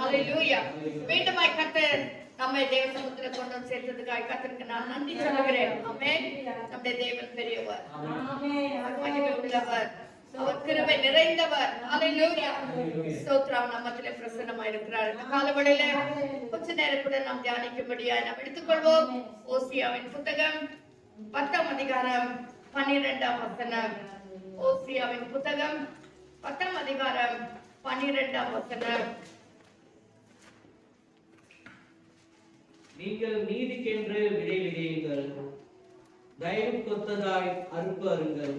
ஹalleluya. மீண்டுமாய் கர்த்தர் நம்மை தேவ சமூகத்தில் கொண்டு வந்து சேர்த்ததுக்காக கர்த்தருக்கு நான் நன்றி சொல்கிறேன். ஆமென். நம்முடைய தேவன் பெரியவர், மகிமை உள்ளவர், அவர் கிருபை நிறைந்தவர். ஹalleluya. ஸ்தோத்திரம். நம்மத்திலே பிரசன்னமாய் இருக்கிறார். இந்த காலவெளியிலே கொஞ்ச நேரம் கூட நாம் தியானிக்கும்படியாய் நாம் எடுத்துக்கொள்வோம். ஓசியாவின் புத்தகம் 10ஆம் அதிகாரம் 12ஆம் வசனம். ஓசியாவின் புத்தகம் 10ஆம் அதிகாரம் 12ஆம் வசனம். நீங்கள் நீதிக்கென்று விதை விதையுங்கள், தயவு கொத்ததாய் அறுப்பு அருங்கள்,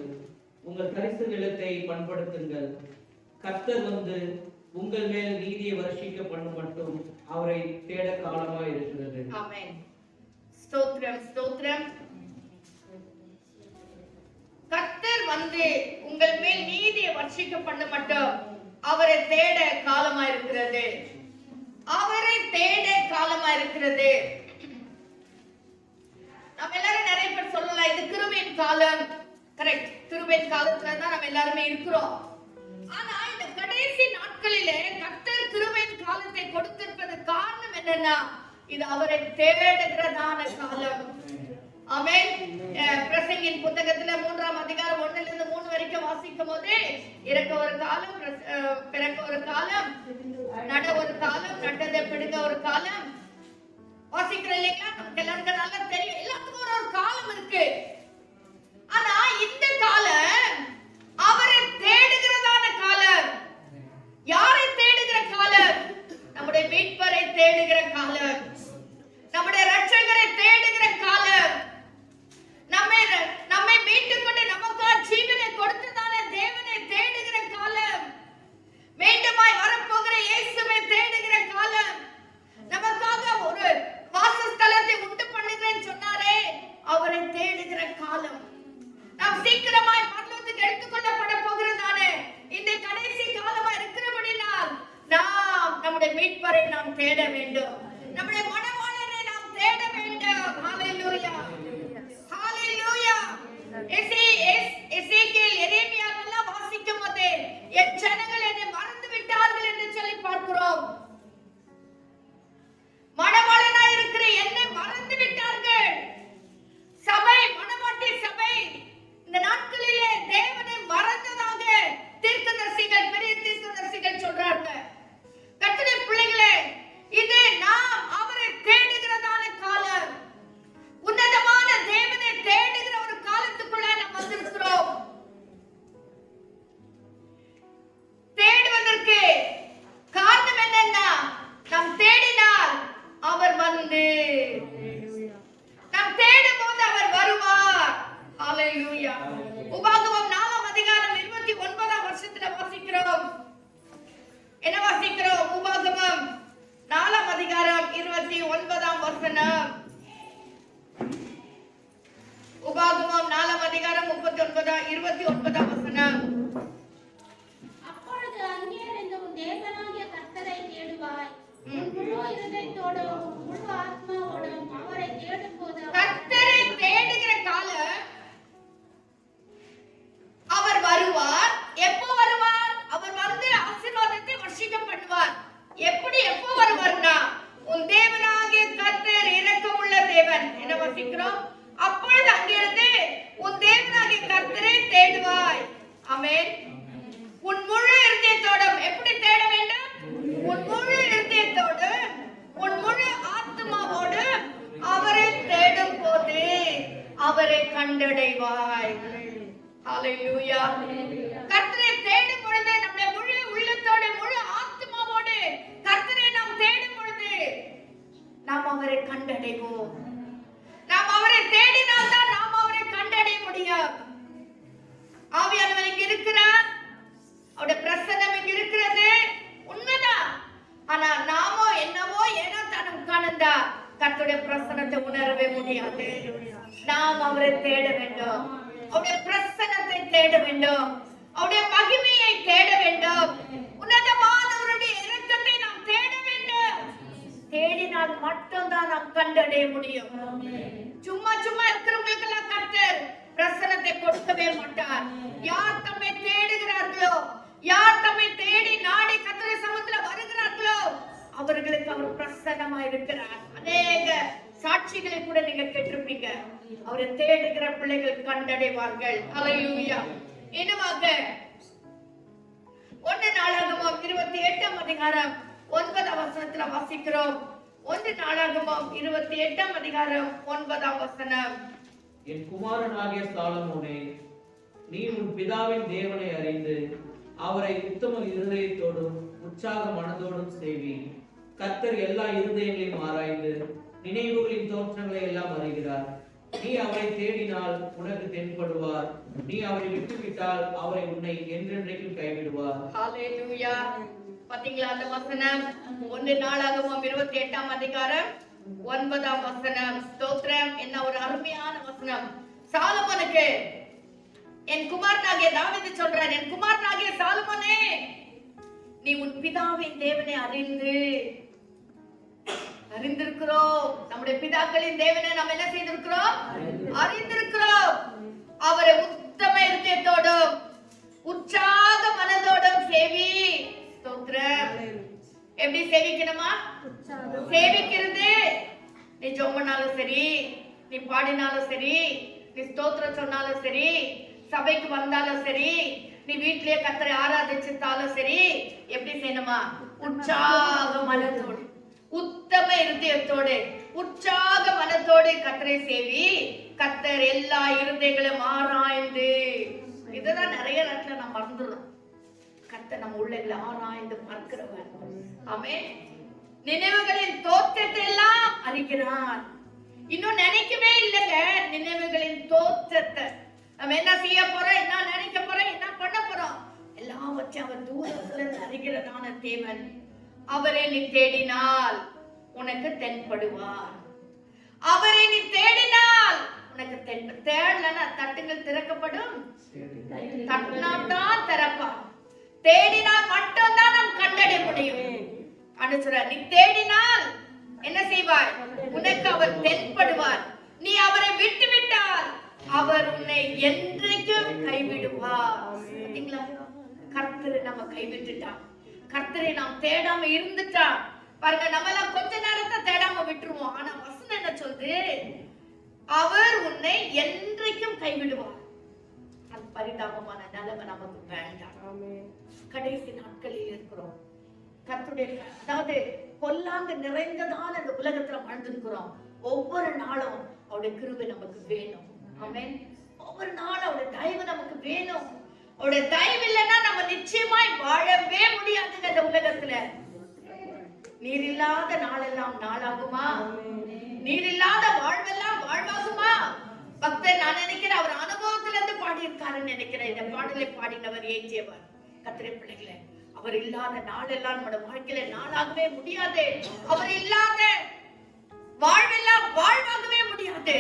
உங்கள் தரிசு நிலத்தை பண்படுத்துங்கள். கர்த்தர் வந்து உங்கள் மேல் நீதியை வருஷிக்க பண்ணும் மட்டும் அவரை தேட காலமாய் இருக்கிறது. ஆமென். ஸ்தோத்திரம், ஸ்தோத்திரம். கர்த்தர் வந்து உங்கள் மேல் நீதியை வருஷிக்க பண்ணும் மட்டும் அவரை தேட காலமாய் இருக்கிறது. அவரை தேட காலமா இருக்கிறது. நம்ம எல்லாரும் நிறைய பேர் சொல்லலாம், இது கிருபையின் காலம். கரெக்ட், கிருபையின் காலத்துல தான் நம்ம எல்லாருமே இருக்கிறோம். ஆனா இந்த கடைசி நாட்களிலே கர்த்தர் கிருபையின் காலத்தை கொடுத்திருப்பது காரணம் என்னன்னா, இது அவரை தேடுகிறதான காலம். ஆமென். பிரசங்கின் புத்தகத்துல 3ஆம் அதிகாரம் 1லிருந்து 3 வரைக்கும் வாசிக்கும் போது, இறக்க ஒரு காலம், பிறக்க ஒரு காலம், நட ஒரு காலம், நட்டதை பிடுங்க ஒரு காலம் வாசிக்கிறோம் இல்லைங்களா? நமக்கு எல்லாருக்கும் நல்லா தெரியும். எல்லாத்துக்கும் ஒரு காலம் இருக்கு. ஆனா இந்த காலம் அவரை தேடுகிறதான காலம். யாரை தேடுகிற காலம்? நம்முடைய மீட்பரை தேடுகிற காலம், நம்முடைய இரட்சகரை தேடுகிற காலம், நம்மை மீட்டுக் கொண்டு நமக்கு ஜீவனை கொடுத்ததான தேவனை தேடுகிற காலம், மீண்டுமாய் வரப்போகிற இயேசுவை தேடுகிற காலம், நமக்காக ஒரு வாசஸ்தலத்தை உண்டு பண்ணுகிறேன்னு சொன்னாரே அவரை தேடுகிற காலம். நாம் சீக்கிரமாய் மரணத்துக்கு எடுத்துக்கொள்ளப்பட போகிறதானே இந்த கடைசி காலமா இருக்கிறபடினால் நாம் நம்முடைய மீட்பரை நாம் தேட வேண்டும், நம்முடைய மனவாளனை நாம் தேட வேண்டும். ஹalleluya, ஹalleluya. எசேக்கியேல், எரேமியா எல்லாம் வாசிக்கும் போது என் ஜனங்கள் என்னை மறந்து விட்டார்கள் என்று சொல்லி பார்க்கிறோம். மனவாளனாய் இருக்கிற என்னை மறந்து விட்டார்கள். சபை, மனவாட்டி சபை இந்த நாட்களிலே தேவனை மறந்ததாக தீர்க்கதரிசிகள், பெரிய தீர்க்கதரிசிகள் சொல்றாங்க. கர்த்தருடைய பிள்ளைகளே, இது நாம் அவரை தேடுகிறதான காலம். உன்னதமான தேவனை தேடுகிற ஒரு காலத்துக்குள்ள நாம் வந்திருக்கிறோம். தேடுவதற்கு காரணம் என்னன்னா, நாம் தேடினால் அவர் வந்து, நாம் தேடும் போது அவர் வருவார். ஹalleluya. உபாகமம் 4ஆம் அதிகாரம் 29ஆம் வசனத்துல வாசிக்கிறோம். என்ன வாசிக்கிறோம்? உபாகமம் 4ஆம் அதிகாரம் 29ஆம் வசனம். உபாகமம் 4ஆம் அதிகாரம் 29ஆம் வசனம். அப்பொழுது அங்கே இருந்து உன் தேவனாகிய கர்த்தரை தேடுவாய், உன் முழு இருதயத்தோடும் முழு ஆத்மாவோடும் அவரை தேடும் போது கர்த்தரை தேடுகிற காலம் அவர் வருவார். எப்போ வருவார்? அவர் வந்து ஆசீர்வாதத்தை வர்ஷிக்க பண்ணுவார். எப்படி, எப்போ வருவார்னா, உன் தேவனாகிய கர்த்தர் இரக்கமுள்ள தேவன். என்ன வசிக்கிறோம்? அப்பொழுது அங்கிருந்து உன் தேவனாகிய கர்த்தரை தேடுவாய். ஆமென். உன் முழு இருதயத்தோடும். எப்படி தேட வேண்டும்? உன் முழு இருதயத்தோடு, உன் முழு ஆத்மாவோடு அவரை தேடும் போது அவரை கண்டடைவாய். ஹalleluya. கர்த்தரை தேடும் பொழுது, நம்முடைய முழு உள்ளத்தோடு, முழு ஆத்மாவோடு கர்த்தரை நாம் தேடும் பொழுது நாம் அவரை கண்டடைவோம். நாம் அவரை தேடினால் தான் நாம் அவரை கண்டடைய முடியும். ஆவியானவர் இங்க இருக்கிறார், அவருடைய பிரசன்னம் இங்க இருக்கிறது, உண்மைதான். ஆனா நாமோ என்னவோ ஏனோ தான் உட்கார்ந்தா கர்த்தருடைய பிரசன்னத்தை உணரவே முடியாது. நாம் அவரை தேட வேண்டும், அவருடைய பிரசன்னத்தை தேட வேண்டும், அவருடைய மகிமையை தேட வேண்டும், உன்னதமானவருடைய இரக்கத்தை நாம் தேட வேண்டும். தேடினால் மட்டும்தான் நாம் கண்டடைய முடியும். சும்மா சும்மா இருக்கிறவங்களுக்கு எல்லாம் கர்த்தர் பிரசன்னத்தை கொடுக்கவே மாட்டார். யார் தம்மை தேடுகிறார்களோ, யார் தம்மை தேடி நாடி கர்த்தருடைய சமூகத்துல வருகிறார்களோ அவர் பிரசன்னமா இருக்கிறார். அநேக சாட்சிகளை கூட நீங்க கேட்டிருப்பீங்க. அவரை தேடுகிற பிள்ளைகள் கண்டடைவார்கள். ஹல்லேலூயா. இன்னுமாக 1 நாளாகமம் 28ஆம் அதிகாரம் 9ஆம் வசனத்துல வாசிக்கிறோம். 1 நாளாகமம் 28ஆம் அதிகாரம் 9ஆம் வசனம். என் குமாரனாகிய சாலமோனே, நீ உன் பிதாவின் தேவனை அறிந்து அவரை உத்தம இருதயத்தோடும் உற்சாக மனதோடும் சேவி. கர்த்தர் எல்லா இருதயங்களையும் ஆராய்ந்து நினைவுகளின் தோற்றங்களை எல்லாம் அறிகிறார். நீ அவரை தேடினால் உனக்கு தென்படுவார். நீ அவரை விட்டுவிட்டால் அவரை உன்னை என்றென்றைக்கும் கைவிடுவார். ஹல்லேலூயா. பாத்தீங்களா அந்த வசனம்? 1 நாளாகமம் 28ஆம் அதிகாரம் 9ஆம் வசனம். ஸ்தோத்திரம். என்ன ஒரு அருமையான வசனம். சாலமோனுக்கு என் குமாரனாகிய தாவீது சொல்றார், என் குமாரனாகிய சாலமோனே, நீ உன் பிதாவின் தேவனை அறிந்திருக்கிறோம். நம்முடைய பிதாக்களின் தேவனை நாம் என்ன செய்திருக்கிறோம்? அறிந்திருக்கிறோம். அவரை உத்தம இருதயத்தோடும் உற்சாக மனதோடும் சேவி. ஸ்தோத்திரம். எப்படி சேவிக்கணுமா? சேவிக்கிறது நீ ஜெபம்னாலும் சரி, நீ பாடினாலும் சரி, நீ ஸ்தோத்திரம் சொன்னாலும் சரி, சபைக்கு வந்தாலும் சரி, நீ வீட்டிலேயே கர்த்தரை ஆராதிச்சாலும் சரி, எப்படி செய்யணுமா? உற்சாக மனதோடு உத்தம இருதயத்தோடு உற்சாக மனத்தோடு கர்த்தரை சேவி. கர்த்தர் எல்லா இருதயங்களையும் ஆராய்ந்து. இதுதான் நிறைய நேரத்துல நாம் மறந்துடுறோம். கர்த்தர் நம்ம உள்ளங்களை ஆராய்ந்து பார்க்கிறவர். ஆமென். நினைவுகளின் தோற்றத்தை எல்லாம் அறிகிறார். இன்னும் நினைக்கவே இல்லைங்க நினைவுகளின் தோற்றத்தை. நம்ம என்ன செய்ய போறோம், என்ன நினைக்க போறோம், என்ன பண்ண போறோம், எல்லாவற்றையும் அவர் தூரத்துல அறிகிறதான தேவன். அவரை நீ தேடினால் உனக்கு தென்படுவார். அவரை நீ தேடினால் உனக்கு தேடலன்னா தட்டுகள் திறக்கப்படும். தட்டினால்தான் திறப்பார். தேடினால் மட்டும்தான் நாம் கண்டடைய முடியும். அனுசுர நீ தேடினால் என்ன செய்வார்? உனக்கு அவர் தென்படுவார். நீ அவரை விட்டு விட்டால் அவர் உன்னை என்றைக்கும் கைவிடுவார். கர்த்தரை நம்ம கைவிட்டுட்டான். கர்த்தரை நாம் தேடாம இருந்துட்டா பாருங்க, நம்ம எல்லாம் கொஞ்ச நேரத்தை தேடாம விட்டுருவோம். ஆனா வசனம் என்ன சொல்லுது? அவர் உன்னை என்றைக்கும் கைவிடுவார். அது பரிதாபமான நிலைமை நமக்கு வேண்டாம். கடைசி நாட்களில் இருக்கிறோம். கர்த்தருடைய அதாவது பொல்லாங்க நிறைந்ததான இந்த உலகத்துல வாழ்ந்திருக்கிறோம். ஒவ்வொரு நாளும் அவருடைய கிருபை நமக்கு வேணும். ஆமென். ஒவ்வொரு நாளும் அவருடைய தயவு நமக்கு வேணும். அவருடைய தயவு இல்லைன்னா நம்ம நிச்சயமாய் வாழவே முடியாதுங்க இந்த உலகத்துல. நீர் இல்லாத நாளெல்லாம் நாளாகுமா? நீர் இல்லாத வாழ்வெல்லாம் வாழ்வாகுமா? பக்தர் நான் நினைக்கிறேன் அவர் அனுபவத்துல இருந்து பாடியிருக்காருன்னு நினைக்கிறேன். இந்த பாடலை பாடினவர் ஏற்றியவர். கர்த்தரே பிள்ளைகளே, அவர் இல்லாத நாளெல்லாம் நம்மளோட வாழ்க்கையில நாளாகவே முடியாது. அவர் இல்லாத வாழ்வெல்லாம் வாழ்வாகவே முடியாது.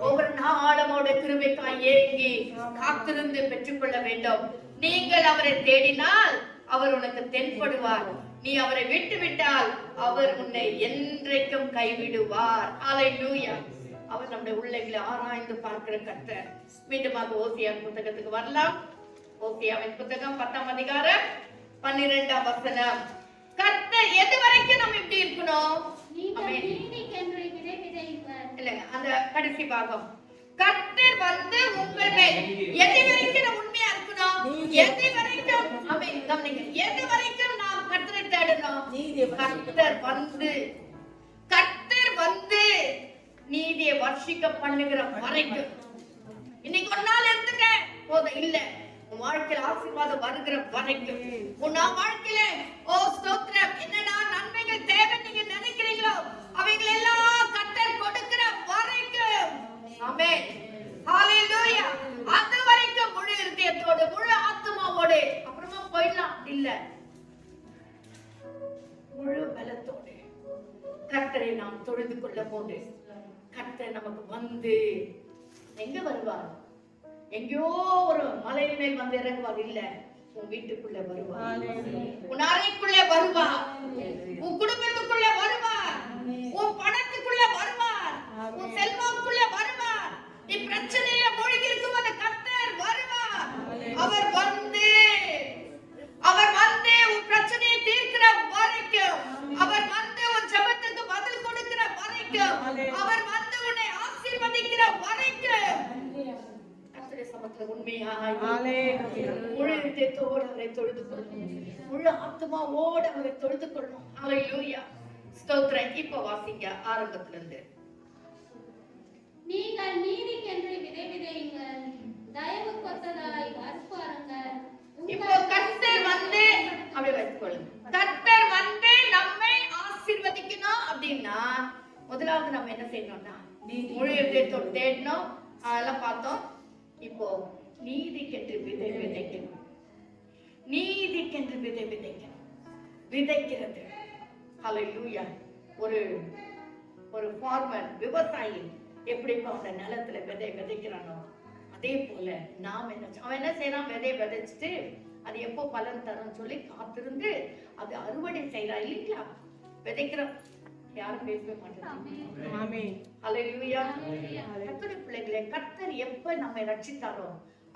ஒவ்வொரு நாளும் அவருடைய கிருபைக்காய் ஏங்கி காத்திருந்து பெற்றுக்கொள்ள வேண்டும். நீங்கள் அவரை தேடினால் அவர் உனக்கு தென்படுவார். நீ அவரை விட்டு விட்டால் அவர் உன்னை என்றைக்கும் கைவிடுவார். ஹல்லேலூயா. அவர் நம்முடைய உள்ளங்களை ஆராய்ந்து பார்க்கிற கர்த்தர். மீண்டுமாக ஓசியாவின் புத்தகத்துக்கு வரலாம். ஓசியாவின் புத்தகம் 10ஆம் அதிகாரம் 12ஆம் வசனம். கர்த்தர் எது வரைக்கும் நம்ம இப்படி இருக்கணும்? இல்லங்க, அந்த கடைசி பாகம். கர்த்தர் வந்து உங்கள் மேல் எது வரைக்கும் உண்மையா இருக்கணும்? எது வரைக்கும் கவனிங்க, எது வரைக்கும் நாம் கர்த்தரை தேடணும்? கர்த்தர் வந்து நீதியை வர்ஷிக்க பண்ணுகிற வரைக்கும். இன்னைக்கு ஒரு நாள் இருந்துட்ட போதும் இல்ல, உன் வாழ்க்கையில ஆசீர்வாதம் வருகிற வரைக்கும், உன் வாழ்க்கையில ஸ்தோத்திரம் என்னன்னா நன்மைகள் தேவை நீங்க நினைக்கிறீங்களோ அவைகள் எல்லாம் கர்த்தர் கொடுக்கிற வரைக்கும். ஆமென். ஹல்லேலூயா. அது வரைக்கும் முழு இருதயத்தோடு முழு ஆத்துமாவோடு அப்புறமா போயிடலாம் இல்ல, முழு பலத்தோடு கர்த்தரை நாம் தொழுது கொள்ளும் போது கர்த்தர் நமக்கு வந்து எங்க வருவார்? எங்கேயோ ஒரு மலையின் மேல் வந்து இறங்குவார் இல்ல, உன் வீட்டுக்குள்ள வருவார், உன் அறைக்குள்ள வருவார், உன் குடும்பத்துக்குள்ள வருவார், உன் பணத்துக்குள்ள வருவார், உன் செல்வத்துக்குள்ள வருவார். நீ பிரச்சனையில மூழ்கி இருக்கும் அந்த கர்த்தர் வருவார். அவர் வந்து உன் பிரச்சனையை தீர்க்கிற வரைக்கும், அவர் வந்து உன் ஜெபத்தை வரைக்கும் கர்த்தருடைய சமூகத்துல உண்மையாய் முழு இதயத்தோடு அவரை தொழுது கொள்ளணும், முழு ஆத்மாவோடு அவரை தொழுது கொள்ளணும். ஹல்லேலூயா, ஸ்தோத்திரம். இப்ப வாசிங்க ஆரம்பத்துல இருந்து. நீங்கள் நீதிக்கென்று விதை விதையுங்கள், தயவு கொத்ததாய் அறுப்பாருங்கள். இப்போ கர்த்தர் வந்து அப்படி வைத்துக்கொள்ளுங்க. கர்த்தர் வந்து நம்மை ஆசீர்வதிக்கணும் அப்படின்னா முதலாவது நம்ம என்ன செய்யணும்னா முழு இதயத்தோடு தேடணும். அதெல்லாம் பார்த்தோம். இப்போ நீதிக்கென்று விதை விதைக்கணும், நீதிக்கென்று விதை விதைக்கணும். விதைக்கிறது ஹல்லேலூயா. ஒரு ஃபார்மர், விவசாயி எப்படி அவன நிலத்துல விதை விதைக்கிறானோ அதே போல நாம் அவன் என்ன செய்யறான், விதை விதைச்சிட்டு அது எப்போ பலன் தரும் சொல்லி காத்திருந்து அது அறுவடை செய்யறா இல்லைங்களா? விதைக்கிறோம். யாரும் பேசவே மாட்டாங்க. ஹல்லேலூயா. கர்த்தருடைய பிள்ளைகளே, கர்த்தர் எப்ப நம்மை ரட்சித்தாரோ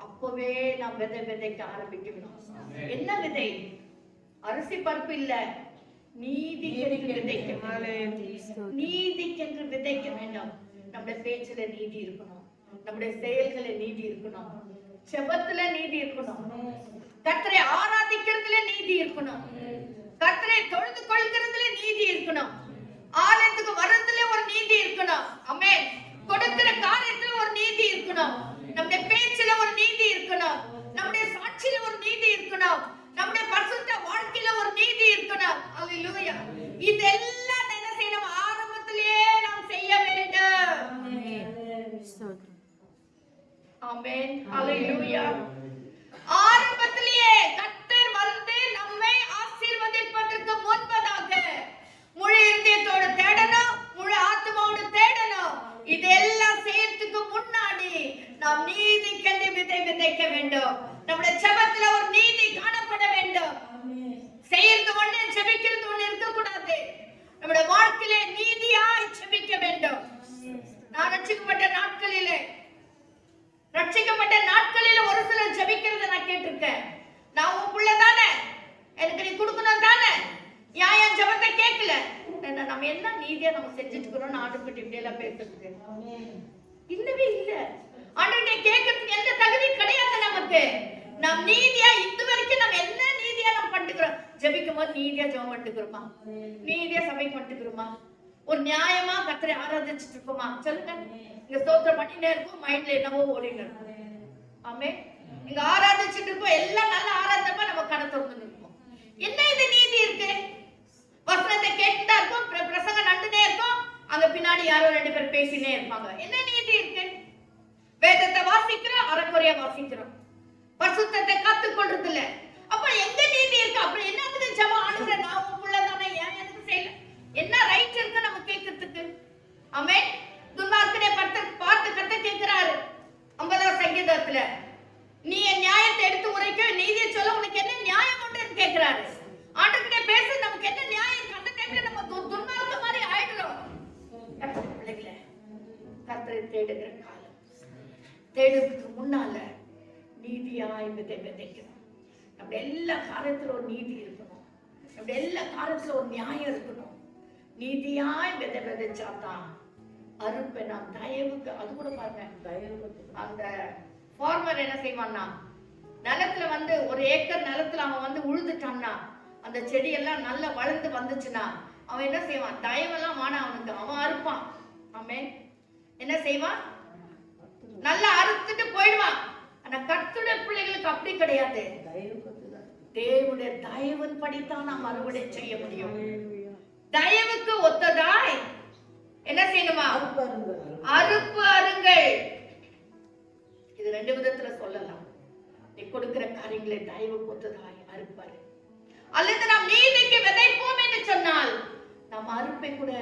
அப்பவே நாம் விதை விதைக்க ஆரம்பிக்கணும். என்ன விதை? அரிசி பருப்பு இல்ல, நீதிக்கென்று விதைக்க, நீதிக்கென்று விதைக்க வேண்டும். நம்முடைய பேச்சுல நீதி இருக்கணும், நம்முடைய செயல்களை நீதி இருக்கணும், செபத்துல நீதி இருக்கணும், கர்த்தரை ஆராதிக்கிறதுல நீதி இருக்கணும், கர்த்தரை தொழுது கொள்கிறதுல நீதி இருக்கணும், ஆலயத்துக்கு வர்றதுல ஒரு நீதி இருக்கணும். ஆமென். கொடுக்கிற காரியத்துல ஒரு நீதி இருக்கணும், நம்முடைய பேச்சுல ஒரு நீதி இருக்கணும், நம்முடைய சாட்சியில ஒரு நீதி இருக்கணும், நம்முடைய பரிசுத்த வாழ்க்கையில ஒரு நீதி இருக்கணும். ஹல்லேலூயா. இதெல்லாம் என்ன செய்யணும்? ஆரம்பத்திலேயே நாம் செய்ய வேண்டும். ஆமென். ஹல்லேலூயா. ஆரம்பத்திலேயே கர்த்தர் வந்து நம்மை ஆசீர்வதிப்பதற்கு முன்பதாக முழு இதயத்தோடு தேடணும், முழு ஆத்மாவோடு தேடணும். இதெல்லாம் செய்யறதுக்கு முன்னாடி நாம் நீதிக்கென்று விதை விதைக்க வேண்டும். நம்முடைய ஜெபத்துல ஒரு நீதி காணப்பட வேண்டும். செய்யறது ஒண்ணு, ஜெபிக்கிறது ஒண்ணு இருக்க கூடாது. நம்முடைய வாழ்க்கையில நீதியாய் ஜெபிக்க வேண்டும். நான் ரட்சிக்கப்பட்ட நாட்களில ஒரு சிலர் ஜெபிக்கிறத நான் கேட்டிருக்கேன். நான் உன் புள்ள தானே, எனக்கு நீ கொடுக்கணும் தானே, என் ஜெபத்தை கேட்கல, நம்ம என்ன நீதியா நம்ம செஞ்சுட்டு இருக்கிறோம். ஆண்டுகிட்ட இப்படி எல்லாம் பேசுறது இல்லவே இல்ல. ஆண்டுகிட்ட கேட்கறதுக்கு எந்த தகுதி கிடையாது நமக்கு. நம் நீதியா இது வரைக்கும் நம்ம என்ன நீதியா நம்ம பண்ணிக்கிறோம்? ஜெபிக்கும் போது நீதியா ஜெபம் பண்ணிக்கிறோமா? நீதியா சபைக்கு பண்ணிக்கிறோமா? ஒரு நியாயமா கர்த்தரை ஆராதிச்சுட்டு இருக்கோமா? சொல்லுங்க. இங்க ஸ்தோத்திரம் பண்ணிட்டே இருக்கும், மைண்ட்ல என்னவோ ஓடிட்டு இருக்கும். ஆமென். இங்க ஆராதிச்சுட்டு இருக்கோம், எல்லாம் நல்ல ஆராதனமா நம்ம கண திறந்து நிற்போம். என்ன இது நீதி இருக்கு? வசனத்தை கேட்டுட்டா இருக்கும், பிரசங்கம் நடந்துட்டே இருக்கும், அங்க பின்னாடி யாரோ ரெண்டு பேர் பேசினே இருப்பாங்க. என்ன நீதி இருக்கு? வேதத்தை வாசிக்கிறோம், அறக்குறையா வாசிக்கிறோம், பரிசுத்தத்தை காத்துக்கொள்றது இல்ல. அப்ப எங்க நீதி இருக்கு? அப்படி என்னத்துக்கு ஜெபம்? ஆண்டவரே நான் உன் புள்ள தானே, ஏன் எனக்கு செய்யல? என்ன ரைட் இருக்கு நம்ம கேட்கறதுக்கு? ஆமென். துன்மார்க்கனை பார்த்து கத்த கேட்கிறாரு 50ஆம் சங்கீதத்துல, நீ என் நியாயத்தை எடுத்து உரைக்க, நீதியை சொல்ல உனக்கு என்ன நியாயம் உண்டுன்னு கேட்கிறாரு. ஆண்டவர்கிட்ட பேச நமக்கு என்ன நியாயம் இருக்கு? அந்த டைம்ல நம்ம துன்மார்க்க மாதிரி ஆயிடுறோம். பிள்ளைகளே, கர்த்தரை தேடுகிற காலம், தேடுறதுக்கு முன்னால நீதியாய் விதை விதைக்கணும். நம்ம எல்லா காரியத்துல ஒரு நீதி இருக்கணும், நம்ம எல்லா காரியத்துல ஒரு நியாயம் இருக்கணும். நீதியாய் விதை விதைச்சாதான் அறுப்பை நாம் தயவுக்கு. அது கூட பாருங்க, அந்த ஃபார்மர் என்ன செய்வான்னா, நிலத்துல வந்து ஒரு ஏக்கர் நிலத்துல அவன் வந்து உழுதுட்டான்னா, அந்த செடி எல்லாம் நல்லா வளர்ந்து வந்துச்சுன்னா அவன் என்ன செய்வான்? தயவெல்லாம் வானா அவனுக்கு, அவன் அறுப்பான். ஆமென். என்ன செய்வான்? நல்லா அறுத்துட்டு போயிடுவான். ஆனா கர்த்தருடைய பிள்ளைகளுக்கு அப்படி கிடையாது. தேவனுடைய தயவின் படித்தான் நாம் அறுவடை செய்ய முடியும். தயவுக்கு ஒத்ததாய் என்ன செய்யணுமா? அறுப்பு அருங்கள். இது ரெண்டு விதத்துல சொல்லலாம். நீ கொடுக்கிற காரியங்களை தயவுக்கு ஒத்ததாய் அறுப்பாரு, அல்லது நாம் நீதிக்கு விதைப்போம் என்று சொன்னால் நம்ம அறுப்பை கூட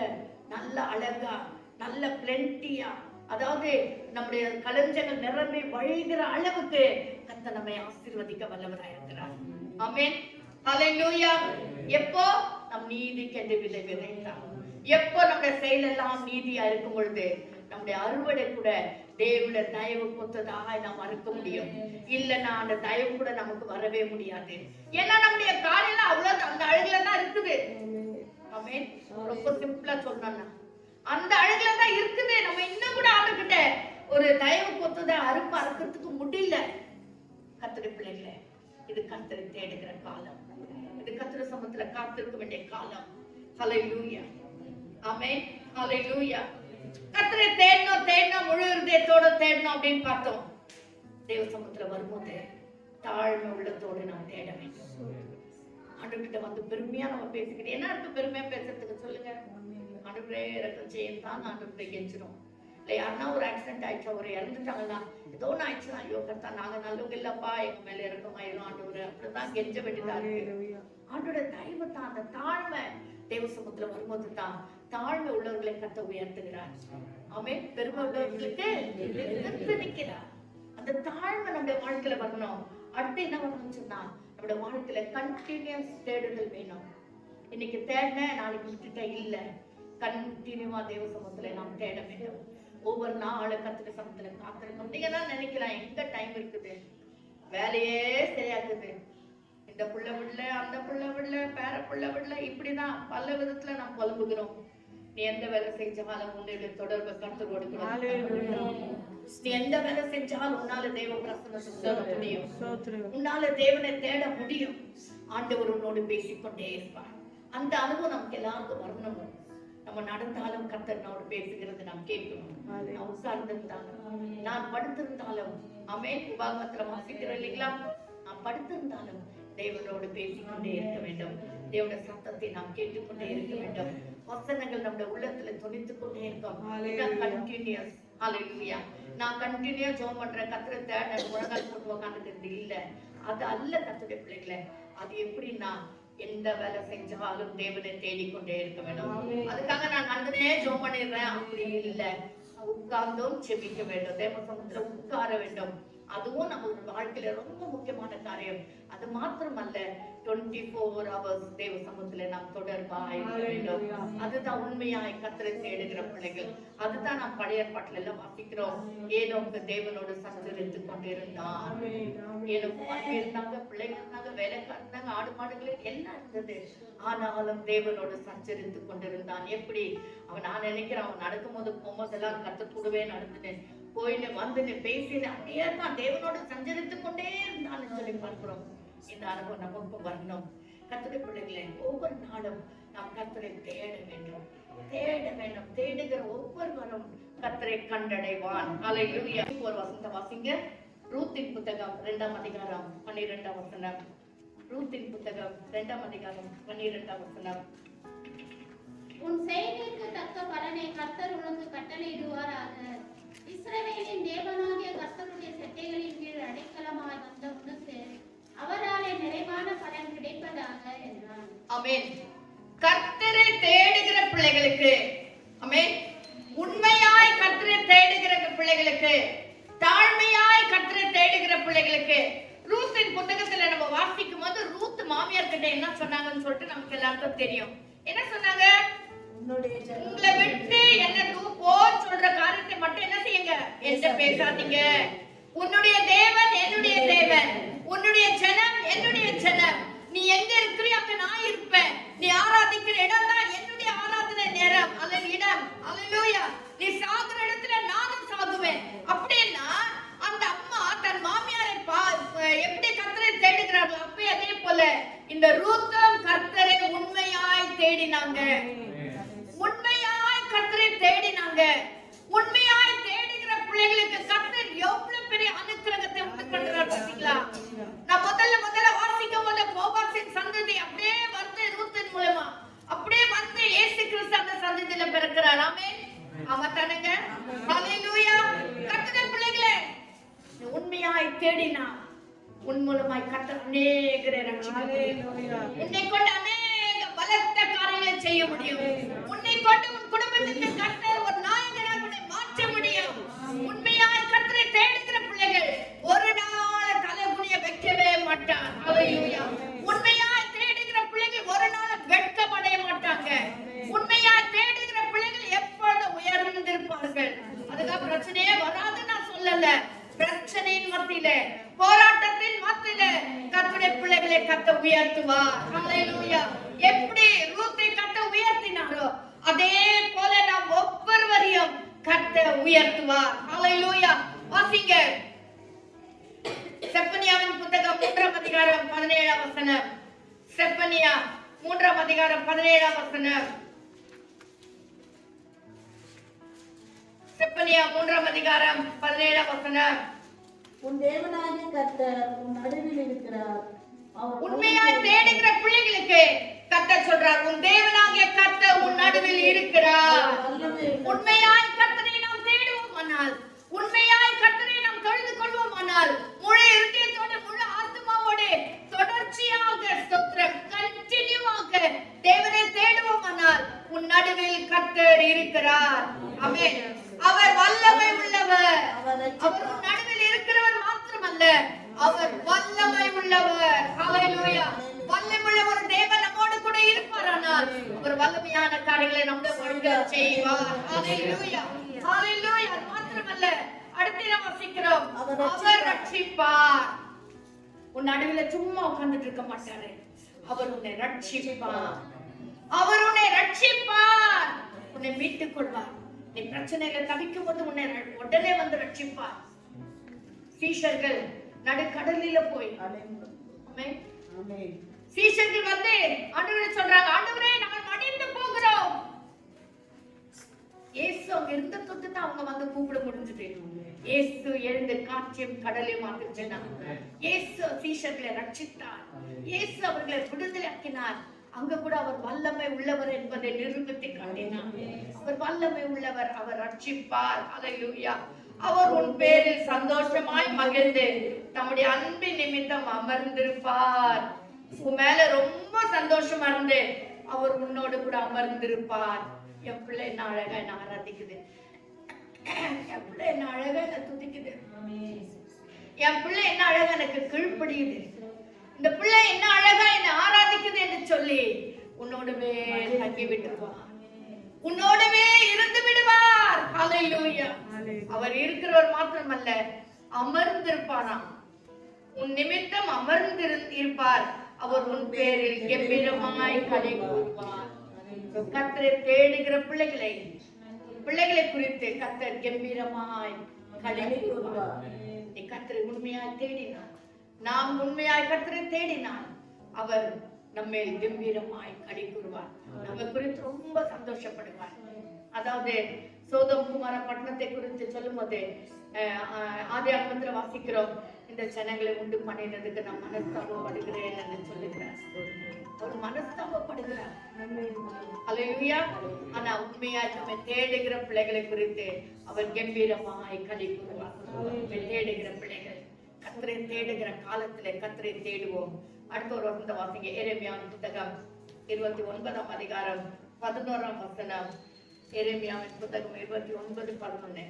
நல்ல அழகா, நல்ல பிளென்டியா, அதாவது நம்முடைய களஞ்சங்கள் நிரம்பி வழிகிற அளவுக்கு கர்த்தர் நம்மை ஆசீர்வதிக்க வல்லவராய் இருக்கிறார். ஆமென். ஹல்லேலூயா. எப்போ நம் நீதிக்கென்று விதை விதைத்தார், எப்போ நம்முடைய செயல் எல்லாம் நீதியா இருக்கும் பொழுது நம்முடைய அறுவடை கூட தேவனுடைய தயவு கொத்ததாக நாம் அறுக்க முடியும். இல்லைன்னா அந்த தயவு கூட நமக்கு வரவே முடியாது. ஏன்னா நம்முடைய காலையில அவ்வளவு அந்த அழகுல தான் இருக்குது. ஆமென். ரொம்ப சிம்பிளா சொன்னா அந்த அழகுல தான் இருக்குது. நம்ம இன்னும் கூட ஆண்டுகிட்ட கொடுத்ததை அறுக்கிறதுக்கு முடியல. கர்த்தருடைய பிள்ளைகளே, இது கர்த்தரை தேடுகிற காலம். இது கர்த்தர் சமூகத்துல காத்திருக்க வேண்டிய காலம். ஹல்லேலூயா, ஆமென், ஹல்லேலூயா. கர்த்தரை தேடணும், முழு இருதயத்தோட தேடணும் அப்படின்னு பார்த்தோம். தேவ சமூகத்துல வரும்போது தாழ்மை உள்ளத்தோடு நாம் தேட வேண்டும். ஆண்டவர்கிட்ட வந்து பெருமையா நம்ம பேசிக்கிட்டு, என்ன இருக்கு பெருமையா பேசுறதுக்கு சொல்லுங்க? ஆண்டவரே இறக்கம் செய்யும் தான் ஆண்டவரை கெஞ்சிரும். இல்லை யாருன்னா ஒரு ஆக்சிடென்ட் ஆயிடுச்சா, ஒரு இறந்துட்டாங்கன்னா, ஏதோ ஒன்று ஆயிடுச்சுன்னா, ஐயோ கர்த்தா நாங்க நல்லவங்க இல்லப்பா, எங்க மேல இறக்கமாயிரும் ஆண்டவரு, அப்படிதான் கெஞ்ச வேண்டியதா இருக்கு. ஆண்டோட தயவு தான், அந்த தாழ்மை தேவ சமூகத்துல வரும்போது தான் தாழ்மை உள்ளவர்களை கர்த்தர் உயர்த்துகிறார். ஆமென். பெருமை உள்ளவர்களுக்கு எதிர்த்து நிற்கிறார். அந்த தாழ்மை நம்முடைய வாழ்க்கையில வரணும். அடுத்து என்ன வரணும்னு சொன்னா, நம்முடைய வாழ்க்கையில கண்டினியூஸ் தேடுதல் வேணும். இன்னைக்கு தேடின நாளைக்கு விட்டுட்ட இல்ல, கண்டினியூவா தேவ சமூகத்துல நாம் தேட வேண்டும். ஒவ்வொரு நாளும் கர்த்தருடைய சமூகத்துல காத்திருக்கணும். நீங்க தான் நினைக்கலாம், எங்க டைம் இருக்குது, வேலையே சரியாக்குது, இந்த புள்ள விடல, அந்த புள்ள விடல, பேர புள்ள விடல, இப்படிதான் பல விதத்துல நாம் புலம்புகிறோம். நீ எந்த வேலை செஞ்சாலும் உன்னுடைய தொடர்பு கர்த்தரோடு நீ எந்த வேலை செஞ்சாலும் உன்னால தேவ பிரசன்னத்தை சொல்ல முடியும், உன்னால தேவனை தேட முடியும். ஆண்டவர் உன்னோடு பேசிக்கொண்டே இருப்பார். அந்த அனுபவம் நமக்கு எல்லாருக்கும் வரணும். நம்ம நடந்தாலும் கர்த்தரோடு பேசுகிறது நாம் கேட்கணும். நான் உட்கார்ந்திருந்தாலும், நான் படுத்திருந்தாலும், ஆமென், உபாகமத்துல வாசிக்கிறோம் இல்லைங்களா, நான் படுத்திருந்தாலும் தேவனோடு பேசிக்கொண்டே இருக்க வேண்டும். தேவனுடைய சத்தத்தை நாம் கேட்டுக்கொண்டே இருக்க வேண்டும். வசனங்கள் நம்முடைய உள்ளத்துல துணித்துக் கொண்டே இருக்கும். கண்டினியூஸ். ஹல்லேலூயா. நான் கண்டினியூ ஜெபம் பண்றேன், கர்த்தரை தேடுறேன், முழங்கால் போட்டு உட்கார்ந்துக்கிறது இல்ல, அது அல்ல கர்த்தருடைய பிள்ளைகளே. அது எப்படின்னா, எந்த வேலை செஞ்சாலும் தேவனை தேடிக்கொண்டே இருக்க வேண்டும். அதுக்காக நான் நன்றே ஜெபம் பண்ணிடுறேன் அப்படி இல்ல, உட்கார்ந்தும் செபிக்க வேண்டும். தேவ சமூகத்துல உட்கார வேண்டும். அதுவும் நம்ம வாழ்க்கையில ரொம்ப முக்கியமான காரியம். அது மாத்திரமல்ல, 24 hours தேவ சமூகத்துல நாம் தொடர்பா இருக்க வேண்டும். அதுதான் உண்மையாய் கர்த்தரை தேடுகிற பிள்ளைகள். அதுதான் நாம் பழைய ஏற்பாட்டுல எல்லாம் வாசிக்கிறோம். ஏனோக்கு தேவனோடு சஞ்சரித்து கொண்டிருந்தான். ஏனோக்கு இருந்தாங்க, பிள்ளைங்க இருந்தாங்க, வேலைக்காரங்க இருந்தாங்க, ஆடு மாடுகள் எல்லாம் இருந்தது. ஆனாலும் தேவனோடு சஞ்சரித்து கொண்டிருந்தான். எப்படி அவன், நான் நினைக்கிறேன், அவன் நடக்கும் போது போகும்போதெல்லாம் கர்த்தர் கூடவே நடந்துட்டேன், போயின்னு வந்துன்னு பேசின்னு அப்படியே தான் தேவனோடு சஞ்சரித்து கொண்டே இருந்தான்னு சொல்லி பார்க்கிறோம். இந்த அனுபவம் நமக்கு வரணும். கர்த்தருடைய பிள்ளைகளே, ஒவ்வொரு நாளும் நாம் கர்த்தரை தேட வேண்டும், தேட வேண்டும். தேடுகிற ஒவ்வொருவரும் கர்த்தரை கண்டடைவான். ஹல்லேலூயா. ஒரு வசனத்தை வாசிங்க. ரூத்தின் புத்தகம் 2ஆம் அதிகாரம் 12ஆம் வசனம். ரூத்தின் புத்தகம் 2ஆம் அதிகாரம் 12ஆம் வசனம். உன் செயலுக்கு தக்க பலனை கர்த்தர் உனக்கு கட்டளையிடுவாராக. இஸ்ரவேலின் தேவனாகிய கர்த்தருடைய செட்டைகளின் கீழ் அடைக்கலமாய் வந்த உனக்கு அவராலே நிறைவான பலன் கிடைப்பதாக என்றார். ஆமென். கர்த்தரை தேடுகிற பிள்ளைகளுக்கு, ஆமென், உண்மையாய் கர்த்தரை தேடுகிற பிள்ளைகளுக்கு, தாழ்மையாய் கர்த்தரை தேடுகிற பிள்ளைகளுக்கு, ரூத்தின் புத்தகத்துல நம்ம வாசிக்கும் போது ரூத் மாமியார் கிட்ட என்ன சொன்னாங்கன்னு சொல்லிட்டு நமக்கு எல்லாருக்கும் தெரியும். என்ன சொன்னாங்க? உங்களை விட்டு என்ன போன்னு சொல்ற காரியத்தை மட்டும் என்ன செய்யுங்க, என்கிட்ட பேசாதீங்க. உன்னுடைய தேவன் என்னுடைய தேவன், உன்னுடைய ஜனம் என்னுடைய ஜனம். நீ எங்க இருக்கிறியோ அங்க நான் இருப்பேன். நீ ஆராதிக்கிற இடம் தான் என்னுடைய ஆராதனை நேரம், அல்லது இடம். அல்லேலூயா. நீ சாகுற இடத்துல நானும் சாகுவேன். அப்படின்னா அந்த அம்மா தன் மாமியாரை எப்படி கர்த்தரை தேடுகிறார்கள், அப்பவே அதே போல இந்த ரூத்தும் கர்த்தரை உண்மையாய் தேடினாங்க. உண்மையாய் கர்த்தரை தேடினாங்க. உண்மையாய் தேடுகிற பிள்ளைகளுக்கு கர்த்தர் எவ்வளவு பெரிய அனுக்கிரகத்தை உண்டு பண்றார் பாத்தீங்களா? நான் முதல்ல வாசிக்கும் போது போவாசின் சந்ததி அப்படியே வந்து ரூத்தின் மூலமா அப்படியே வந்து இயேசு கிறிஸ்து அந்த சந்ததியில பிறக்கிறார். ஆமென். ஆமாதானங்க? ஹல்லேலூயா. கர்த்தருடைய பிள்ளைகளே, உண்மையாய் தேடினா உன் மூலமாய் கர்த்தர் அநேகரை ரட்சிக்க முடியும். உன்னை கொண்டு அநேக பலத்த காரியங்களை செய்ய முடியும். உன்னை கொண்டு உன் குடும்பத்திற்கு கர்த்தர் ஒரு நாயகனாக உன்னை மாற்ற முடியும். உண்மையாய் கர்த்தரை தேடுகிற பிள்ளைகள் ஒரு நாள் தலைகுனிய வைக்கவே மாட்டார். ஹல்லேலூயா. உண்மையாய் தேடுகிற பிள்ளைகள் ஒரு நாள் வெட்கமடைய மாட்டாங்க. உண்மையாய் தேடுகிற பிள்ளைகள் எப்பொழுதும் உயர்ந்திருப்பார்கள். அதுக்காக பிரச்சனையே வராதுன்னு நான் சொல்லல. பிரச்சனையின் மத்தியில, போராட்டத்தின் மத்தியில கர்த்தருடைய பிள்ளைகளை கர்த்தர் உயர்த்துவார். ஹல்லேலூயா. எப்படி ரூத்தை கர்த்தர் உயர்த்தினாரோ அதே போல நாம் ஒவ்வொருவரையும் கர்த்தர் உயர்த்துவார். ஹல்லேலூயா. வாசிங்க. செப்பனியாவின் புத்தகம் 3ஆம் அதிகாரம் 17ஆம் வசனம். செப்பனியா 3ஆம் அதிகாரம் 17ஆம் வசனம். செப்பனியா 3ஆம் அதிகாரம் 17ஆம் வசனம். உன் தேவனாகிய கர்த்தர் உன் நடுவில் இருக்கிறார். அவர் உண்மையாய் தேடுகிற பிள்ளைகளுக்கு கர்த்தர் சொல்றார், உன் தேவனாகிய கர்த்தர் உன் நடுவில் இருக்கிறார். உண்மையாய் கர்த்தரை நாம் தேடுவோமானால், உண்மையாய் கர்த்தரை நாம் தொழுது கொள்வோமானால், முழு இருதயத்தோடு முழு ஆத்துமாவோடு தொடர்ச்சியாக ஸ்தோத்திரம் கண்டினியூவாக தேவனை தேடுவோமானால் உன் நடுவில் கர்த்தர் இருக்கிறார். ஆமென். அவர் வல்லமை உள்ளவர். அவர் உன் நடுவில் இருக்கிறவர் மாத்திரமல்ல, அவர் வல்லமை உள்ளவர். ஹalleluya. வல்லமை உள்ள தேவன் நம்மோடு கூட இருப்பாரானால் அவர் வல்லமையான காரியங்களை நம்முடைய வாழ்க்கையில் செய்வார். ஹalleluya. ஹalleluya. அது மாத்திரமல்ல, அடுத்து நாம் வாசிக்கிறோம், அவர் ரட்சிப்பார். உன் நடுவுல சும்மா உட்கார்ந்துட்டு இருக்க மாட்டாரு. அவர் உன்னை ரட்சிப்பார். அவர் உன்னை ரட்சிப்பார். உன்னை மீட்டுக் கொள்வார். நீ பிரச்சனையில தவிக்கும் போது உன்னை உடனே வந்து ரட்சிப்பார். சீஷர்கள் நடுக்கடலில போய் சீஷர்கள் வந்து ஆண்டவரே சொல்றாங்க, ஆண்டவரே நாங்கள் மடிந்து போகிறோம். இயேசு அங்க இருந்த தொட்டு தான் அவங்க வந்து கூப்பிட முடிஞ்சது. இயேசு எழுந்து காற்றையும் கடலையும் மாற்றினார். இயேசு சீஷர்களை ரட்சித்தார். இயேசு அவர்களை விடுதலையாக்கினார். அங்க கூட அவர் வல்லமை உள்ளவர் என்பதை நிரூபித்து காட்டினார். அவர் வல்லமை உள்ளவர். அவர் ரட்சிப்பார். ஹalleluya. அவர் உன் பேரில் சந்தோஷமாய் மகிழ்ந்து தம்முடைய அன்பின் நிமித்தம் அமர்ந்திருப்பார். உன் மேல ரொம்ப சந்தோஷமா இருந்து அவர் உன்னோடு கூட அமர்ந்திருப்பார். என் பிள்ளை என்ன அழகா என்ன ஆராதிக்குது. என் பிள்ளை என்ன அழகா என்ன துதிக்குது. என் பிள்ளை என்ன அழகா எனக்கு கீழ்ப்படியுது. இந்த பிள்ளை என்ன அழகா என்ன ஆராதிக்குது என்று சொல்லி உன்னோடவே தங்கி விட்டுருவார். உன்னோடவே இருந்து விடுவார். ஹalleluya. அவர் இருக்கிறவர் மாத்திரமல்ல, அமர்ந்திருப்பாராம். உன் நிமித்தம் அமர்ந்திருப்பார். அவர் உன் பேரில் கம்பீரமாய் களி கூறுவார். கர்த்தரை தேடுகிற பிள்ளைகளை குறித்து கர்த்தர் கம்பீரமாய் களி கூறுவார். நீ கர்த்தரை உண்மையாய் தேடினார், நாம் உண்மையாய் கர்த்தரை தேடினார், அவர் நம்மேல் கம்பீரமாய் களி கூறுவார். நம்ம குறித்து ரொம்ப சந்தோஷப்படுவார். அதாவது சோதோம் குமார பட்டணத்தை குறித்து சொல்லும் போது ஆதியாகமத்துல வாசிக்கிறோம், இந்த ஜனங்களை உண்டு பண்ணினதுக்கு நான் மனஸ்தாபப்படுகிறேன் என்று சொல்லுகிறார். அவர் மனஸ்தாபப்படுகிறார். ஹalleluya. ஆனா உண்மையாய் நம்ம தேடுகிற பிள்ளைகளை குறித்து அவர் கம்பீரமாய் களி கூறுவார். தேடுகிற பிள்ளைகள் கர்த்தரை தேடுகிற காலத்திலே கர்த்தரை தேடுவோம். அடுத்த ஒரு வசனத்தை வாசிங்க. எரேமியாவின் புத்தகம் 29ஆம் அதிகாரம் 11ஆம் வசனம். எரேமியாவின் புத்தகம் 29:11.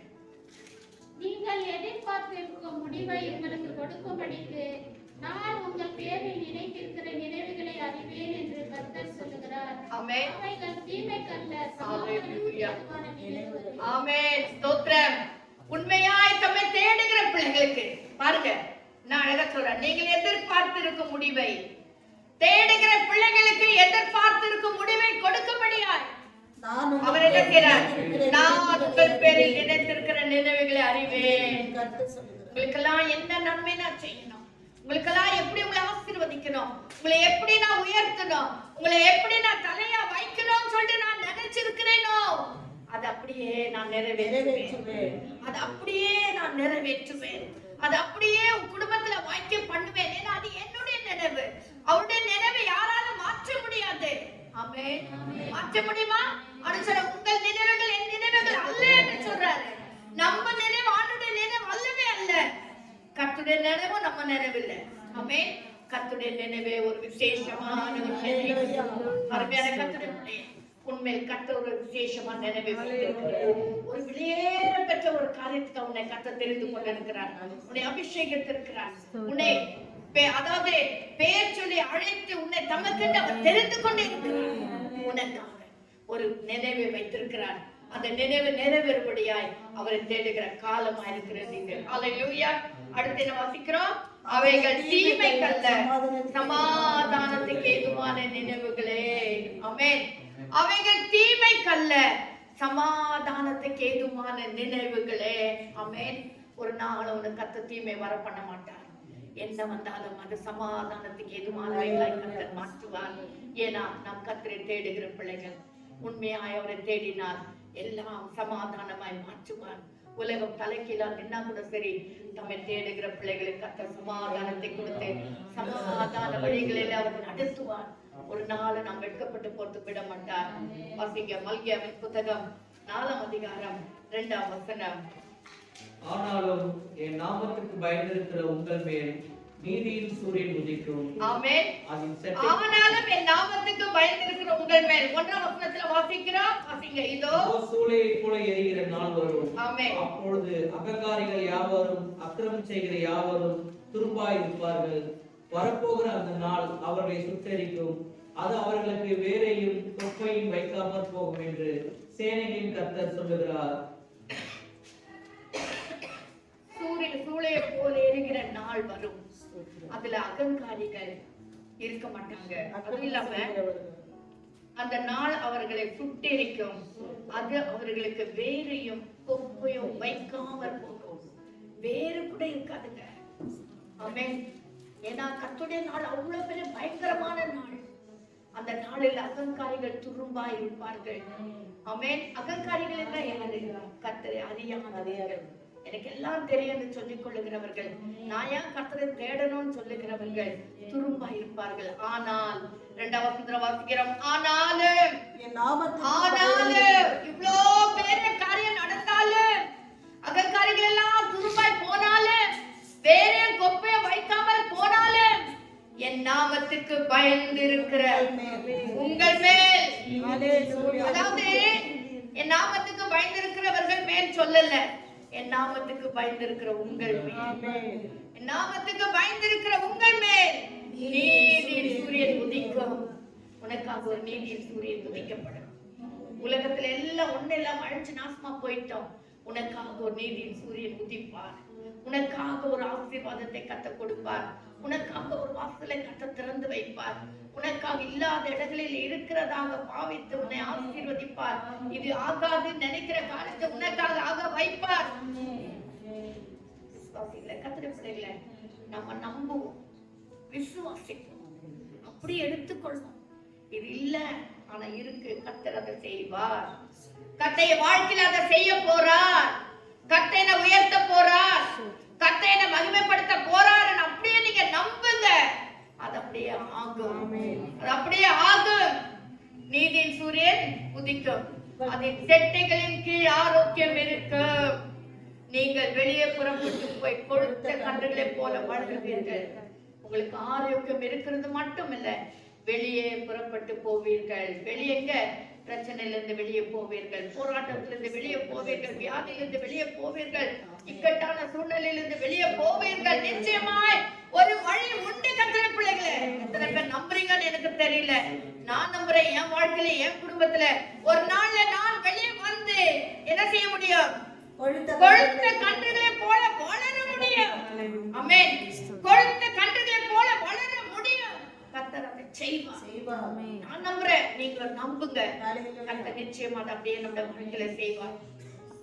நீங்கள் எதிர்பார்த்திருக்கும் முடிவை உங்களுக்கு கொடுக்கும்படிக்கு நான் உங்கள் பேரில் நினைத்திருக்கிற நினைவுகளை அறிவேன் என்று கர்த்தர் சொல்லுகிறார். ஆமென். அவைகள் தீமைக்கல்ல, ஹalleluya. சமாதானமான நினைவுகள். ஆமென். ஸ்தோத்திரம். உண்மையாய் தம்மை தேடுகிற பிள்ளைகளுக்கு பாருங்க, நான் அழகா சொல்றேன், நீங்கள் எதிர்பார்த்திருக்கும் முடிவை தேடுகிற பிள்ளைகளுக்கு எதிர்பார்த்திருக்கும் முடிவை கொடுக்கும்படியாய் அவர் என்ன செய்றார்? நான் உங்கள் பேரில் நினைத்திருக்கிற நினைவுகளை அறிவேன். உங்களுக்கெல்லாம் என்ன நன்மை நான் செய்யணும், உங்களுக்கெல்லாம் எப்படி உங்களை ஆசீர்வதிக்கணும், உங்களை எப்படி நான் உயர்த்தணும், உங்களை எப்படி நான் தலையா வைக்கணும்னு சொல்லிட்டு நான் நினைச்சிருக்கிறேனோ அது அப்படியே நான் நிறைவேற்றுவேன். அது அப்படியே நான் நிறைவேற்றுவேன். அது அப்படியே உன் குடும்பத்துல வாய்க்க பண்ணுவேன். ஏன்னா அது என்னுடைய நினைவு. அவருடைய நினைவை யாராலும் மாற்ற முடியாது. ஆமென். மாற்ற முடியுமா? அது சொல்ற, உங்கள் நினைவுகள் என் நினைவுகள் அல்ல என்று சொல்றாரு. நம்ம நினைவு ஆண்டுடைய நினைவு அல்லவே அல்ல. கர்த்தருடைய நினைவு நம்ம நினைவு இல்ல. ஆமென். கர்த்தருடைய நினைவே ஒரு விசேஷமான ஒரு நினைவு. அருமையான கர்த்தருடைய பிள்ளையே, உண்மையில் கர்த்தர் ஒரு விசேஷமான நினைவை வைத்திருக்கிறார். ஒரு வெளியேற பெற்ற ஒரு காரியத்துக்கு உன்னை கர்த்தர் தெரிந்து கொண்டிருக்கிறார். உன்னை அபிஷேகித்திருக்கிறார். உன்னை அதாவது பெயர் சொல்லி அழைத்து உன்னை தமக்கென்று அவர் தெரிந்து கொண்டே இருக்கிறார். உனக்காக ஒரு நினைவை வைத்திருக்கிறார். அந்த நினைவு நிறைவேறும்படியாய் அவரை தேடுகிற காலமா இருக்கிறது. ஹalleluya. அடுத்து என்ன வாசிக்கிறோம்? அவைகள் தீமைக்கல்ல, சமாதானத்துக்கு ஏதுவான நினைவுகளே. ஆமென். அவைகள் தீமைக்கல்ல, சமாதானத்துக்கு ஏதுவான நினைவுகளே. ஆமென். ஒரு நாள் உனக்கு கத்த தீமை வர பண்ண மாட்டார். என்ன வந்தாலும் அது சமாதானத்துக்கு எதுமானவைகளாய் கர்த்தர் மாற்றுவார். ஏன்னா நாம் கர்த்தரை தேடுகிற பிள்ளைகள் உண்மையாய் அவரை தேடினால் எல்லாம் சமாதானமாய் மாற்றுவார். உலகம் தலைக்கீழா நின்னா கூட சரி, நம்மை தேடுகிற பிள்ளைகளுக்கு கர்த்தர் சமாதானத்தை கொடுத்து சமாதான வழிகளில் அவர் நடத்துவார். ஒரு நாள் நாம் வெட்கப்பட்டு போட்டு விட மாட்டார். வாசிங்க மல்கியாவின் புத்தகம் 4ஆம் அதிகாரம் 2ஆம் வசனம். ஆனாலும் என் நாமத்துக்கு பயந்திருக்கிற உங்கள் மேல் நீதியின் சூரியன் உதிக்கும். ஆமென். ஆனாலும் என் நாமத்துக்கு பயந்திருக்கிற உங்கள் மேல் 1ஆம் வசனத்துல வாசிக்கிறோம். வாசிங்க. இதோ சூளையைப் போல எரிகிற நாள் வரும். ஆமென். அப்பொழுது அகங்காரிகள் யாவரும் அக்கிரமம் செய்கிற யாவரும் துரும்பாய் இருப்பார்கள். வரப்போகிற அந்த நாள் அவர்களை சுட்டெரிக்கும். அது அவர்களுக்கு வேரையும் தொப்பையும் வைக்காமல் போகும் என்று சேனையின் கர்த்தர் சொல்லுகிறார். சூளையை போல எரிகிற நாள் வரும். அதுல அகங்காரிகள் இருக்க மாட்டாங்க. அதுவும் இல்லாம அந்த நாள் அவர்களை சுட்டெரிக்கும். அது அவர்களுக்கு வேரையும் தொப்பையும் வைக்காமல் போகும். வேறு கூட இருக்காதுங்க. ஆமென். ஏன்னா கர்த்தருடைய நாள் அவ்வளவு பெரிய பயங்கரமான நாள். அந்த நாளில் அகங்காரிகள் துரும்பா இருப்பார்கள். ஆமென். அகங்காரிகள் என்ன? யாரு? கர்த்தரை அறியாதவர்கள், எனக்கு எல்லாம் தெரியும் சொல்லிக் கொள்ளுகிறவர்கள், நான் ஏன் கர்த்தரை தேடணும்னு சொல்லுகிறவர்கள் துரும்பா இருப்பார்கள். ஆனால் 2ஆம் வசனத்துல வாசிக்கிறோம். ஆனாலும் இவ்வளோ பெரிய காரியம் நடந்தாலும் அகங்காரிகள் எல்லாம் துரும்பாய் போனாலும் வேற கொப்பைய வைக்காமல் போனாலும் என் நாமத்துக்கு பயந்து இருக்கிற உங்கள் மேல், அதாவது என் நாமத்துக்கு பயந்து இருக்கிறவர்கள் மேல் சொல்லல, என் நாமத்துக்கு பயந்திருக்கிற உங்கள் மேல், என் நாமத்துக்கு பயந்திருக்கிற உங்கள் மேல் நீதியின் சூரியன் உதிக்கும். உனக்காக ஒரு நீதியின் சூரியன் உதிக்கப்படும். உலகத்துல எல்லாம் ஒண்ணு எல்லாம் அழிச்சு நாசமா போயிட்டோம். உனக்காக ஒரு நீதியின் சூரியன் உதிப்பார். உனக்காக ஒரு ஆசீர்வாதத்தை கத்த கொடுப்பார். உனக்காக ஒரு வாசலை கத்த திறந்து வைப்பார். உனக்காக இல்லாத இடங்களில் இருக்கிறதாக பாவித்து உன்னை ஆசீர்வதிப்பார். இது ஆகாது நினைக்கிற காலத்தை உனக்காக ஆக வைப்பார். கர்த்தருடைய பிள்ளைகளை நம்ம நம்புவோம், விசுவாசிப்போம், அப்படி எடுத்துக்கொள்வோம். இது இல்ல ஆனா இருக்கு, கர்த்தர் அதை செய்வார். கர்த்தர் வாழ்க்கையில் அதை செய்ய போறார். கர்த்தரை உயர்த்த போறார். கர்த்தரை மகிமைப்படுத்த போறார். அப்படியே நீங்க நம்புங்க, அது அப்படியே ஆகும். அது அப்படியே ஆகும். நீதியின் சூரியன் உதிக்கும். அதன் செட்டைகளின் கீழ் ஆரோக்கியம் இருக்கும். நீங்கள் வெளியே புறப்பட்டு போய் கொழுத்த கன்றுகளை போல வளருவீர்கள். உங்களுக்கு ஆரோக்கியம் இருக்கிறது மட்டும் இல்ல, வெளியே புறப்பட்டு போவீர்கள். வெளியேங்க பிரச்சனையிலிருந்து வெளியே போவீர்கள், போராட்டத்திலிருந்து வெளியே போவீர்கள், வியாதியிலிருந்து வெளியே போவீர்கள், இக்கட்டான சூழ்நிலையிலிருந்து வெளியே போவீர்கள். நிச்சயமாய் ஒரு வழி உண்டு. கர்த்தருடைய பிள்ளைகளே, எத்தனை பேர் நம்புறீங்கன்னு எனக்கு தெரியல. நான் நம்புறேன். என் வாழ்க்கையில, என் குடும்பத்துல ஒரு நாள்ல நான் வெளியே வந்து என்ன செய்ய முடியும்? கொழுத்த கன்றுகளை போல வளர முடியும். ஆமென். கொழுத்த கன்றுகளை போல வளர முடியும். கர்த்தர் அதை செய்வார். நான் நம்புறேன், நீங்க நம்புங்க. கர்த்தர் நிச்சயமா அதை அப்படியே நம்ம வாழ்க்கையில செய்வார்.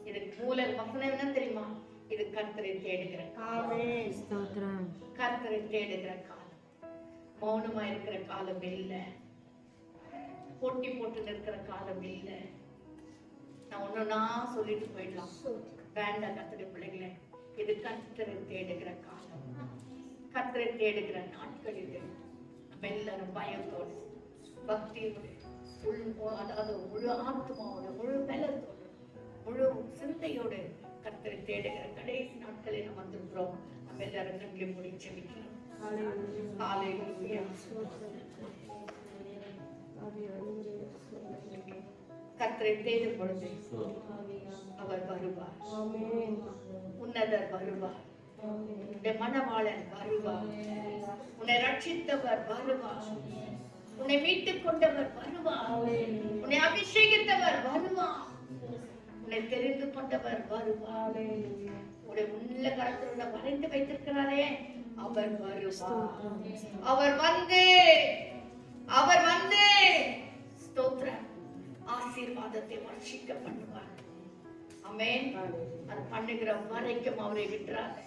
இதுக்கு மூல வசனம் என்ன தெரியுமா? இது கர்த்தரை தேடுகிற காலம். கர்த்தரை தேடுகிற காலம். மௌனமா இருக்கிற காலம் இல்ல, போட்டி போட்டு இருக்கிற காலம் இல்ல. நான் ஒண்ணுன்னா சொல்லிட்டு போயிடலாம், வேண்டாம். கர்த்தருடைய பிள்ளைகளே, இது கர்த்தரை தேடுகிற காலம். கர்த்தரை தேடுகிற நாட்கள் இது. நம்ம எல்லாரும் பயத்தோடு, பக்தியோடு, அதாவது முழு ஆத்மாவோட, முழு பலத்தோடு, முழு சிந்தையோடு கர்த்தரை தேடுகிற கடைசி நாட்களில் நம்ம வந்திருக்கிறோம். நம்ம எல்லாரும் கண்களை மூடி ஜெபிக்கலாம். ஹல்லேலூயா. கர்த்தரை தேடும் பொழுது அவர் வருவார். உன்னதர் வருவார். உன்னுடைய மணவாளன் வருவார். உன்னை ரட்சித்தவர் வருவார். உன்னை மீட்டுக் கொண்டவர் வருவார். உன்னை அபிஷேகித்தவர் வருவார். உன்னை தெரிந்து கொண்டவர் வருவார். உன்னுடைய உள்ள கரத்தில் வரைந்து வைத்திருக்கிறாரே, அவர் வருவார். அவர் வந்து ஸ்தோத்திரம் ஆசீர்வாதத்தை வர்ஷிக்க பண்ணுவார். ஆமென். அது பண்ணுகிற வரைக்கும் அவரை விட்டுறாத.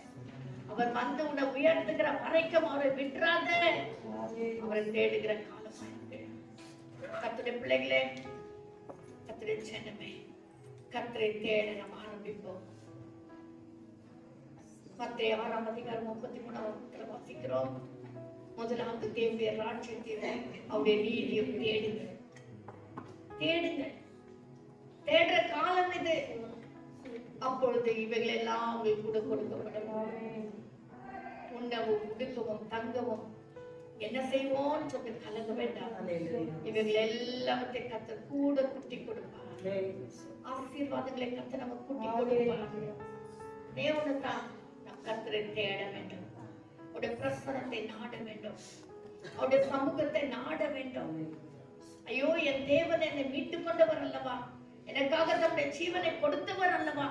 அவர் வந்து உன்னை உயர்த்துகிற வரைக்கும் அவரை விட்டுறாத. அவரை தேடுகிற காலமா இருக்கு. கர்த்தருடைய பிள்ளைகளே, கர்த்தருடைய ஜனமே, கர்த்தரை தேட நம்ம ஆரம்பிப்போம். மத்தேயு 6:33 வாசிக்கிறோம். முதலாவது தேவனுடைய ராஜ்யத்தையும் அவருடைய நீதியும் தேடுங்க. தேடுங்க. தேடுற காலம் இது. அப்பொழுது இவைகள் எல்லாம் உங்களுக்கு கூட கொடுக்கப்படும். உண்ணவும் உடுக்கவும் தங்கவும் என்ன செய்வோம்னு சொல்லி கலங்க வேண்டாம். இவைகள் எல்லாத்தையும் கர்த்தர் கூட குட்டி கொடுப்பார். ஆசீர்வாதங்களை கர்த்தர் நம்ம குட்டி கொடுப்பார். தேவனைத்தான் நம் கர்த்தரை தேட வேண்டும். அவருடைய பிரசனத்தை நாட வேண்டும். அவருடைய சமூகத்தை நாட வேண்டும். ஐயோ, என் தேவன் என்னை மீட்டுக் கொண்டவர் அல்லவா, எனக்காக தம்முடைய ஜீவனை கொடுத்தவர் அல்லவா,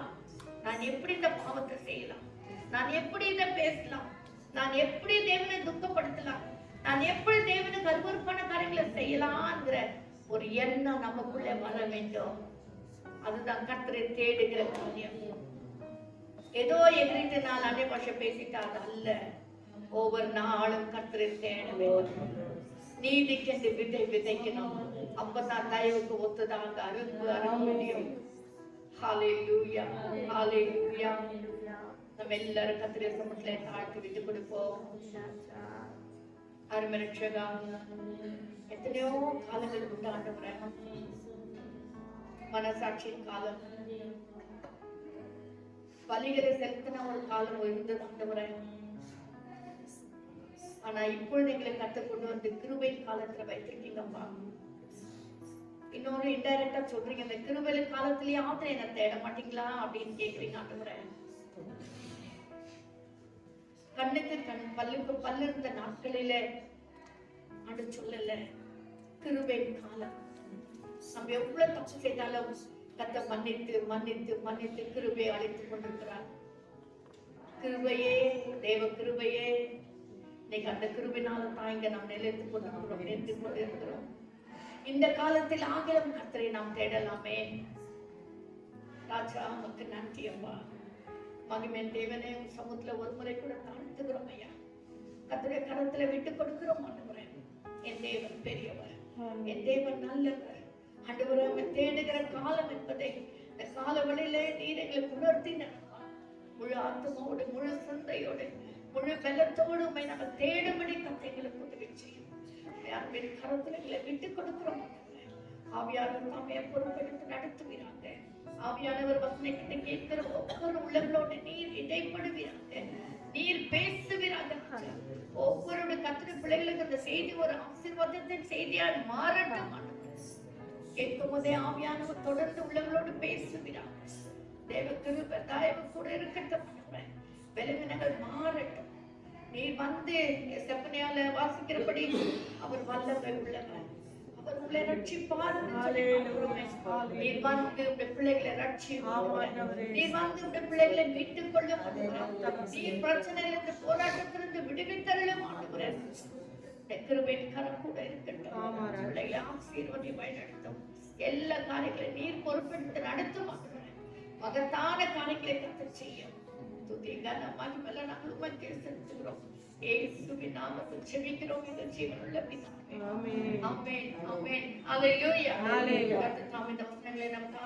நான் எப்படி இந்த பாவத்தை செய்யலாம், நான் எப்படி இதை பேசலாம், நான் எப்படி தேவனை துக்கப்படுத்தலாம், நான் எப்படி தேவனுக்கு அருவருப்பான காரியங்களை செய்யலாம்ங்கிற ஒரு எண்ணம் நமக்குள்ளே வர வேண்டும். அதுதான் கர்த்தரை தேடுகிற காரியம். ஏதோ எதிரிட்டு நான் அன்னை பாஷை பேசிட்டா அது அல்ல. ஒவ்வொரு நாளும் கர்த்தரை தேட வேண்டும். நீதிக்கு விதை விதைக்கணும். அப்பதான் தயவுக்கு ஒத்ததாக அரும்பு அரும்ப முடியும். ஹல்லேலூயா, ஹல்லேலூயா. நம்ம எல்லாரும் கர்த்தருடைய சமூகத்திலே தாழ்த்தி விட்டு கொடுப்போம். அருமை ரட்சகா, எத்தனையோ காலங்கள் உண்டு ஆண்டவரே. மனசாட்சியின் காலம், பலிகளை செலுத்தின ஒரு காலம் இருந்தது ஆண்டவரே. ஆனா இப்பொழுது எங்களை கற்றுக் கொண்டு வந்து கிருபை காலத்துல வைத்திருக்கீங்கப்பா. இன்னொரு இன்டைரக்டா சொல்றீங்க, இந்த கிருபை காலத்திலேயாவது என்ன தேட மாட்டீங்களா அப்படின்னு கேக்குறீங்க ஆண்டவரே. கண்ணுக்கு கண் பல்லுக்கு பல்லு இருந்த நாட்களிலே ஆண்டு சொல்லல, கிருபை காலம். நம்ம எவ்வளவு தப்பு செய்தாலும் கத்த மன்னித்து மன்னித்து மன்னித்து கிருபையை அழைத்துக் கொண்டிருக்கிறார். கிருபையே, தேவ கிருபையே. இன்னைக்கு அந்த கிருபினால தான் இங்க நாம் நிலைத்து கொண்டிருக்கிறோம், நிறுத்தி கொண்டிருக்கிறோம். இந்த காலத்தில் ஆகிலும் கர்த்தரை நாம் தேடலாமே. ராஜா, உமக்கு நன்றி அப்பா. மகிமையின் தேவனே, உன் சமூகத்துல ஒரு முறை கூட தாழ்த்துகிறோம் ஐயா. கர்த்தருடைய கரத்துல விட்டு கொடுக்கிறோம் ஆண்டவரே. என் தேவன் பெரியவர், என் தேவன் நல்லவர் ஆண்டவரே. அவன் தேடுகிற காலம் என்பதை இந்த கால வழியிலே நீர் எங்களுக்கு உணர்த்தினார். முழு ஆத்மாவோடு, முழு சிந்தையோடு, முழு பலத்தோடு உண்மை நாங்கள் தேடும்படி கத்தைகளுக்கு உதவி செய்யும். அன்பின் கரத்துல எங்களை விட்டு கொடுக்கிறோம். ஆவியானவர் தாமே பொறுப்பெடுத்து நடத்துவீராங்க. ஆவியானவர் வசனத்தை கேட்கிற ஒவ்வொரு உள்ளங்களோடு நீர் இடைப்படுவீராங்க, நீர் பேசுவீராங்க. ஒவ்வொரு கர்த்தருடைய பிள்ளைகளுக்கு அந்த செய்தி ஒரு ஆசீர்வாதத்தின் செய்தியால் மாறட்டும். கேட்கும் போதே ஆவியானவர் தொடர்ந்து உள்ளங்களோடு பேசுவீராங்க. தேவ கிருபை தயவு கூட இருக்கட்டும். விலங்கினங்கள் மாறட்டும். நீர் வந்து செப்பனியால வாசிக்கிறபடி அவர் வல்லமை உள்ளவர், அவர் உங்களை ரட்சிப்பார். நீர் வந்து உடைய பிள்ளைகளை ரட்சிப்பார். நீர் வந்து உடைய பிள்ளைகளை மீட்டுக் கொள்ள மாட்டார். நீர் பிரச்சனையிலிருந்து போராட்டத்திலிருந்து விடுவித்தருளும் ஆண்டவரே. கிருபையின் கரம் கூட இருக்கட்டும். பிள்ளைகளை ஆசீர்வதி வழிநடத்தும். எல்லா காரியங்களையும் நீர் பொறுப்பெடுத்து நடத்தும் ஆண்டவரே. மகத்தான காரியங்களை கர்த்தர் செய்யும். துதிகான மகிமையில நாங்கள் உமக்கே செலுத்துகிறோம். இயேசுவின் நாமத்தில் ஜெபிக்கிறோம் எங்கள் ஜீவனுள்ள பிதாவே. ஆமென், ஆமென், ஆமென். ஹல்லேலூயா. கர்த்தர் தாமே இந்த வசனங்களை நமக்கு